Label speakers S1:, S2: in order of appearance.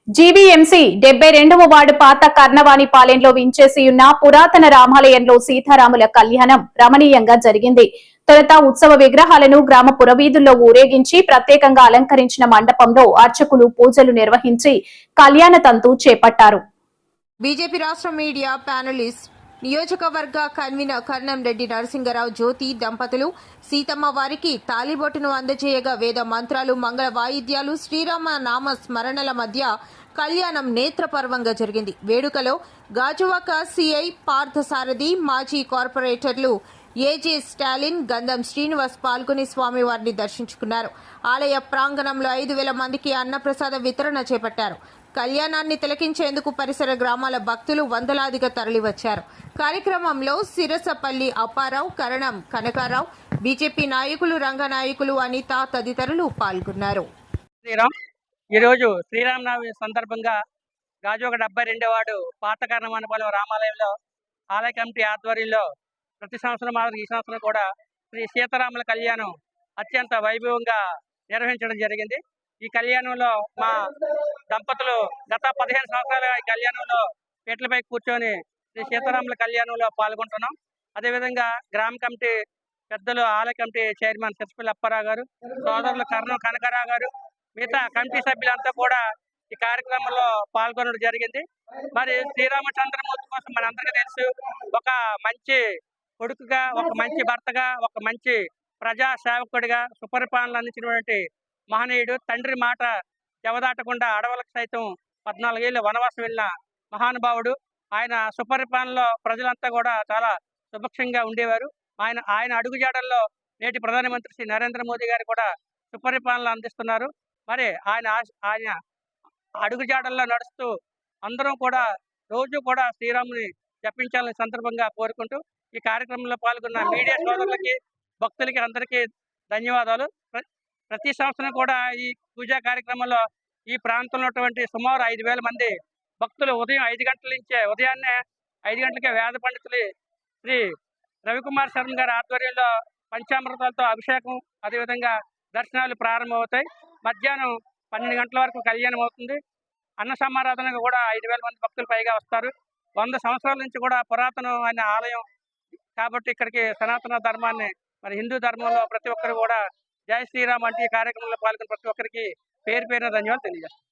S1: GVMC 72వ ward పాత కర్ణవాణిపాలెంలో వించేసి ఉన్న పురాతన రామాలయంలో సీతారాముల కళ్యాణం రమణీయంగా జరిగింది. తొలుత ఉత్సవ విగ్రహాలను గ్రామ పురవీధుల్లో ఊరేగించి ప్రత్యేకంగా అలంకరించిన మండపంలో అర్చకులు పూజలు నిర్వహించి కళ్యాణ తంతు చేపట్టారు.
S2: బీజేపీ రాష్ట్ర మీడియా ప్యానలిస్ట్ నియోజకవర్గ కన్వీనర్ కర్ణం రెడ్డి నరసింగరావు జ్యోతి దంపతులు సీతమ్మ వారికి తాలిబొట్టును అందజేయగా వేద మంత్రాలు, మంగళ వాయిద్యాలు, శ్రీరామ నామ స్మరణల మధ్య కళ్యాణం నేత్రపర్వంగా జరిగింది. వేడుకలో గాజువాక సిఐ పార్థసారథి, మాజీ కార్పొరేటర్లు ఏజే స్టాలిన్, గంధం శ్రీనివాస్ పాల్గొని స్వామివారిని దర్శించుకున్నారు. ఆలయ ప్రాంగణంలో 5,000 మందికి అన్నప్రసాద వితరణ చేపట్టారు. కళ్యాణాన్ని తిలకించేందుకు పరిసర గ్రామాల భక్తులు వందలాదిగా తరలివచ్చారు. కార్యక్రమంలో సిరసపల్లి అప్పారావు, కరణం కనకారావు, బీజేపీ నాయకులు, రంగనాయకులు, అనిత తదితరులు పాల్గొన్నారు.
S3: ఈరోజు శ్రీరామనవమి సందర్భంగా గాజువాక 72వ వార్డు పాత కర్ణవాణిపాలెం రామాలయంలో ఆలయ కమిటీ ఆధ్వర్యంలో ప్రతి సంవత్సరం మాదిరి ఈ సంవత్సరం కూడా శ్రీ సీతారాముల కళ్యాణం అత్యంత వైభవంగా నిర్వహించడం జరిగింది. ఈ కళ్యాణంలో మా దంపతులు గత 15 సంవత్సరాలుగా ఈ కళ్యాణంలో పీటలపై కూర్చొని శ్రీ సీతారాముల కళ్యాణంలో పాల్గొంటున్నాం. అదేవిధంగా గ్రామ కమిటీ పెద్దలు, ఆలయ కమిటీ చైర్మన్ సిరసపల్లి అప్పారావు గారు, సోదరులు కర్ణం కనకారావు గారు, మిగతా కమిటీ సభ్యులంతా కూడా ఈ కార్యక్రమంలో పాల్గొనడం జరిగింది. మరి శ్రీరామచంద్రమూర్తి కోసం మనందరికీ తెలుసు, ఒక మంచి కొడుకుగా, ఒక మంచి భర్తగా, ఒక మంచి ప్రజా సేవకుడిగా సుపరిపాలన అందించినటువంటి మహనీయుడు. తండ్రి మాట జవదాటకుండా అడవులకు సైతం 14 ఏళ్ళు వనవాసం వెళ్ళిన మహానుభావుడు. ఆయన సుపరిపాలనలో ప్రజలంతా కూడా చాలా సుభిక్షంగా ఉండేవారు. ఆయన అడుగుజాడల్లో నేటి ప్రధానమంత్రి శ్రీ నరేంద్ర మోదీ గారు కూడా సుపరిపాలన అందిస్తున్నారు. మరి ఆయన అడుగుజాడల్లో నడుస్తూ అందరం కూడా రోజు కూడా శ్రీరాముని జపించాలని సందర్భంగా కోరుకుంటూ ఈ కార్యక్రమంలో పాల్గొన్న మీడియా సోదరులకి, భక్తులకి అందరికీ ధన్యవాదాలు. ప్రతి సంవత్సరం కూడా ఈ పూజా కార్యక్రమంలో ఈ ప్రాంతంలో ఉన్నటువంటి సుమారు 5,000 మంది భక్తులు ఉదయం 5 గంటల నుంచే, ఉదయాన్నే 5 గంటలకే వేద పండితులు శ్రీ రవికుమార్ శర్మ గారి ఆధ్వర్యంలో పంచామృతాలతో అభిషేకం, అదేవిధంగా దర్శనాలు ప్రారంభమవుతాయి. మధ్యాహ్నం 12 గంటల వరకు కళ్యాణం అవుతుంది. అన్న సమారాధనకు కూడా 5,000 మంది భక్తులు పైగా వస్తారు. 100 సంవత్సరాల నుంచి కూడా పురాతనమైన ఆలయం కాబట్టి ఇక్కడికి సనాతన ధర్మాన్ని, మరి హిందూ ధర్మంలో ప్రతి ఒక్కరు కూడా జై శ్రీరామ్ అంటే ఈ కార్యక్రమంలో పాల్గొన్న ప్రతి ఒక్కరికి పేరు పేరున ధన్యవాదాలు తెలియజేస్తాను.